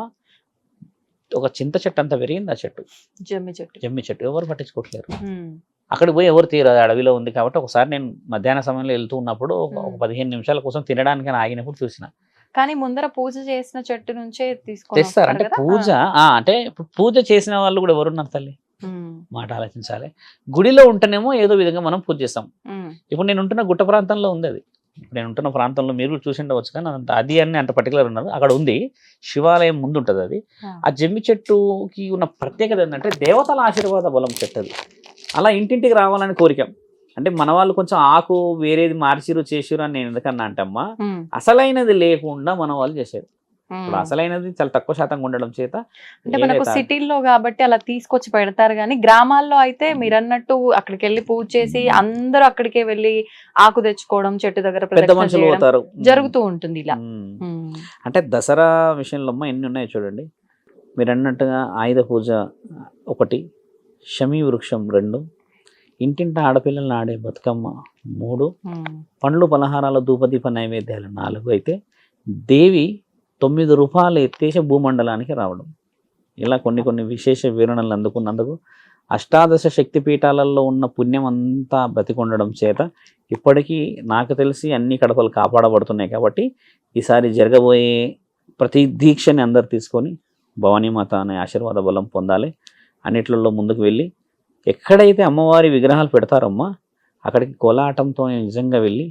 ఒక చింత చెట్టు అంతా పెరిగింది ఆ చెట్టు, జమ్మి చెట్టు. జమ్మి చెట్టు, ఎవరు పట్టించుకోవట్లేరు. ఉమ్. అక్కడికి పోయి ఎవరు తీరదు, అడవిలో ఉంది కాబట్టి. ఒకసారి నేను మధ్యాహ్న సమయంలో వెళ్తూ ఉన్నప్పుడు ఒక 15 నిమిషాల కోసం తినడానికి ఆగినప్పుడు చూసిన. కానీ ముందర పూజ చేసిన చెట్టు నుంచే తీసుకొని తెస్తారు. వస్తారు అంటే కదా? పూజ అంటే ఇప్పుడు పూజ చేసిన వాళ్ళు కూడా ఎవరున్నారు తల్లి, ఉమ్. మాట ఆలోచించాలి. గుడిలో ఉంటేనేమో ఏదో విధంగా మనం పూజ చేస్తాం. ఉమ్. ఇప్పుడు నేను ఉంటున్న గుట్ట ప్రాంతంలో ఉంది అది. ఇప్పుడు నేను ఉంటున్న ప్రాంతంలో మీరు కూడా చూసి ఉండవచ్చు, కానీ అది అని అంత పర్టికులర్ ఉన్నది అక్కడ ఉంది. శివాలయం ముందు ఉంటుంది అది. ఆ జమ్మి చెట్టుకి ఉన్న ప్రత్యేకత ఏంటంటే దేవతల ఆశీర్వాద బలం చెట్టు అది. అలా ఇంటింటికి రావాలని కోరిక. అంటే మన వాళ్ళు కొంచెం ఆకు వేరేది మార్చిరు చేసిరు అని నేను ఎందుకన్నా అంటమ్మా, ఉమ్. అసలైనది లేకుండా మన వాళ్ళు చేసేది. ఇప్పుడు ఉమ్. అసలైనది చాలా తక్కువ శాతంగా ఉండడం చేత అంటే మనకు ఏదైతే సిటీల్లో కాబట్టి అలా తీసుకొచ్చి పెడతారు, కానీ గ్రామాల్లో అయితే మీరు అన్నట్టు అక్కడికి వెళ్ళి పూజ చేసి అందరూ అక్కడికే వెళ్ళి ఆకు తెచ్చుకోవడం, చెట్టు దగ్గర పెద్ద ప్రదక్షిణ మనుషులు చేయడం పోతారు. జరుగుతూ ఉంటుంది ఇలా. ఉమ్. ఉమ్. అంటే దసరా విషయంలో అమ్మ ఎన్ని ఉన్నాయో చూడండి. మీరు అన్నట్టుగా ఆయుధ పూజ 1, శమీ వృక్షం 2, ఇంటింట ఆడపిల్లలను ఆడే బతుకమ్మ 3, ఉమ్. పండ్లు పలహారాల ధూపదీప నైవేద్యాలు 4 అయితే దేవి 9 రూపాయలు ఎత్తేసి భూమండలానికి రావడం. ఇలా కొన్ని విశేష వివరణలు అందుకున్నందుకు అష్టాదశ శక్తిపీఠాలలో ఉన్న పుణ్యం అంతా బతికొండడం చేత ఇప్పటికీ నాకు తెలిసి అన్ని కడపలు కాపాడబడుతున్నాయి. కాబట్టి ఈసారి జరగబోయే ప్రతి దీక్షని అందరు తీసుకొని భవానీమాత అనే ఆశీర్వాద బలం పొందాలి. అన్నిట్లలో ముందుకు వెళ్ళి ఎక్కడైతే అమ్మవారి విగ్రహాలు పెడతారమ్మా అక్కడికి కోలాటంతో నిజంగా వెళ్ళి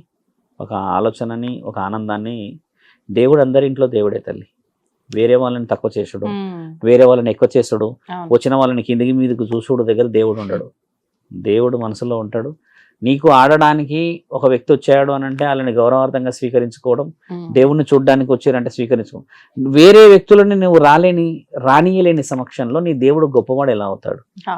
ఒక ఆలోచనని, ఒక ఆనందాన్ని, దేవుడు అందరింట్లో దేవుడే తల్లి. వేరే వాళ్ళని తక్కువ చేసుడు, ఉమ్. వేరే వాళ్ళని ఎక్కువ చేసుడు, అవును. వచ్చిన వాళ్ళని కిందికి మీదకి చూసుడు దగ్గర దేవుడు ఉండడు. దేవుడు మనసులో ఉంటాడు. నీకు ఆడడానికి ఒక వ్యక్తి వచ్చాడు అని అంటే వాళ్ళని గౌరవార్థంగా స్వీకరించుకోవడం, ఉమ్, దేవుణ్ణి చూడడానికి వచ్చారంటే స్వీకరించుకోవడం. వేరే వ్యక్తులని నువ్వు రానియలేని సమక్షంలో నీ దేవుడు గొప్పవాడు ఎలా అవుతాడు? ఆ,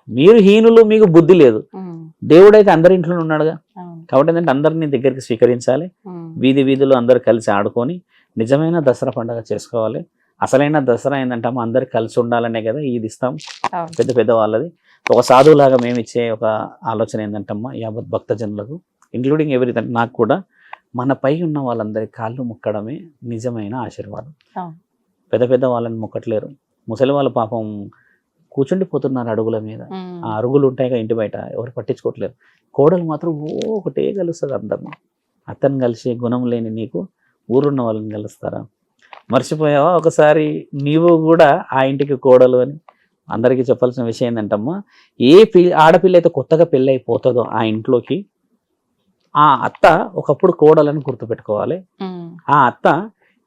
మీరు హీనులు, మీకు బుద్ధి లేదు. ఉమ్, దేవుడు అయితే అందరి ఇంట్లో ఉన్నాడుగా. అవును, కాబట్టి ఏంటంటే అందరినీ దగ్గరికి స్వీకరించాలి. ఉమ్, వీధిలో అందరు కలిసి ఆడుకొని నిజమైన దసరా పండుగ చేసుకోవాలి. అసలైన దసరా ఏంటంటే అందరు కలిసి ఉండాలనే కదా ఇది ఇస్తాం అవును, పెద్ద వాళ్ళది. ఒక సాధువులాగా మేము ఇచ్చే ఒక ఆలోచన ఏంటంటమ్మా, యావత్ భక్తజనులకు ఇంక్లూడింగ్ ఎవరిథింగ్ నాకు కూడా మనపై ఉన్న వాళ్ళందరి కాళ్ళు మొక్కడమే నిజమైన ఆశీర్వాదం. అవును, పెద్ద వాళ్ళని మొక్కట్లేరు. ముసలి వాళ్ళు పాపం కూర్చుండిపోతున్నారు అడుగుల మీద. ఉమ్, ఆ అరుగులు ఉంటాయిగా ఇంటి బయట, ఎవరు పట్టించుకోవట్లేరు. కోడలు మాత్రం ఒకటే కలుస్తుంది అందరిని. అతను కలిసి గుణం లేని నీకు ఊరున్న వాళ్ళని కలుస్తారా? మర్చిపోయావా ఒకసారి నీవు కూడా ఆ ఇంటికి కోడలు అని? అందరికీ చెప్పాల్సిన విషయం ఏంటంటమ్మా, ఆడపిల్ల అయితే కొత్తగా పెళ్ళి అయిపోతుందో ఆ ఇంట్లోకి, ఆ అత్త ఒకప్పుడు కోడలని గుర్తుపెట్టుకోవాలి. ఉమ్, ఆ అత్త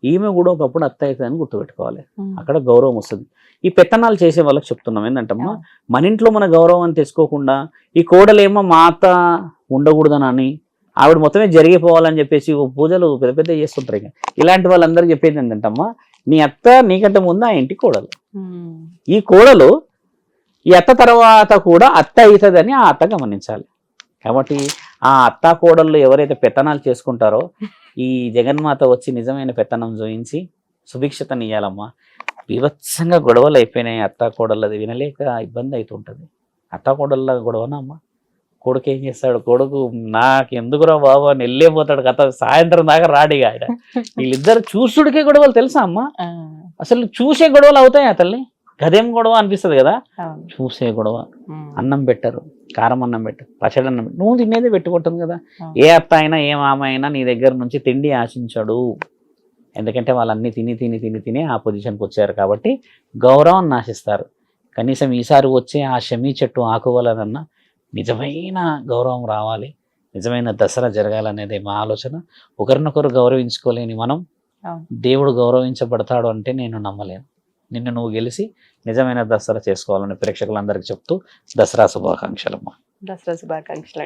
ఈమె కూడా ఒకప్పుడు అత్త అవుతుందని గుర్తుపెట్టుకోవాలి. ఉమ్, అక్కడ గౌరవం వస్తుంది. ఈ పెత్తనాలు చేసే వాళ్ళకి చెప్తున్నాం ఏంటంటమ్మా, మన ఇంట్లో మన గౌరవం తెచ్చుకోకుండా ఈ కోడలేమో మా అత్త ఉండకూడదని ఆవిడ మొత్తమే జరిగిపోవాలని చెప్పేసి పూజలు పెద్ద చేస్తుంటారు. ఇలాంటి వాళ్ళందరికీ చెప్పేది ఏంటంటమ్మా, నీ అత్త నీకంటే ముందు ఆ ఇంటి కోడలు. ఉమ్, ఈ కోడలు ఈ అత్త తర్వాత కూడా అత్త అవుతుందని ఆ అత్త గమనించాలి. కాబట్టి ఆ అత్త కోడళ్ళు ఎవరైతే పెత్తనాలు చేసుకుంటారో ఈ జగన్మాత వచ్చి నిజమైన పెత్తనం చూయించి సుభిక్షతనియ్యాలమ్మా. బీభత్సంగా గొడవలు అయిపోయినాయి అత్త కోడళ్ళది, వినలేక ఇబ్బంది అవుతుంటుంది. అత్త కోడళ్ళ గొడవనా అమ్మ? కొడుకు ఏం చేస్తాడు? కొడుకు నాకు ఎందుకురా బాబు అని వెళ్ళిపోతాడు. కథ సాయంత్రం దాకా రాడిగా ఆయన. వీళ్ళిద్దరు చూసుడికే గొడవలు తెలుసా అమ్మ? ఆ, అసలు చూసే గొడవలు అవుతాయి తల్లి. గదేం గొడవ అనిపిస్తుంది కదా, అవును, చూసే గొడవ. ఉమ్, అన్నం పెట్టరు, కారం అన్నం పెట్టరు, పచ్చడి అన్నం పెట్టరు. నువ్వు తినేది పెట్టుకుంటుంది కదా. అవును, ఏ అత్త అయినా ఏ మామ అయినా నీ దగ్గర నుంచి తిండి ఆశించడు. ఎందుకంటే వాళ్ళన్నీ తిని ఆ పొజిషన్కి వచ్చారు కాబట్టి గౌరవం ఆశిస్తారు. కనీసం ఈసారి వచ్చే ఆ షమీ చెట్టు ఆకువలనన్నా నిజమైన గౌరవం రావాలి, నిజమైన దసరా జరగాలనేది మా ఆలోచన. ఒకరినొకరు గౌరవించుకోలేని మనం అవును. దేవుడు గౌరవించబడతాడు అంటే నేను నమ్మలేను. నిన్ను నువ్వు గెలిచి నిజమైన దసరా చేసుకోవాలని ప్రేక్షకులందరికీ చెప్తూ దసరా శుభాకాంక్షలమ్మా. దసరా శుభాకాంక్షలు.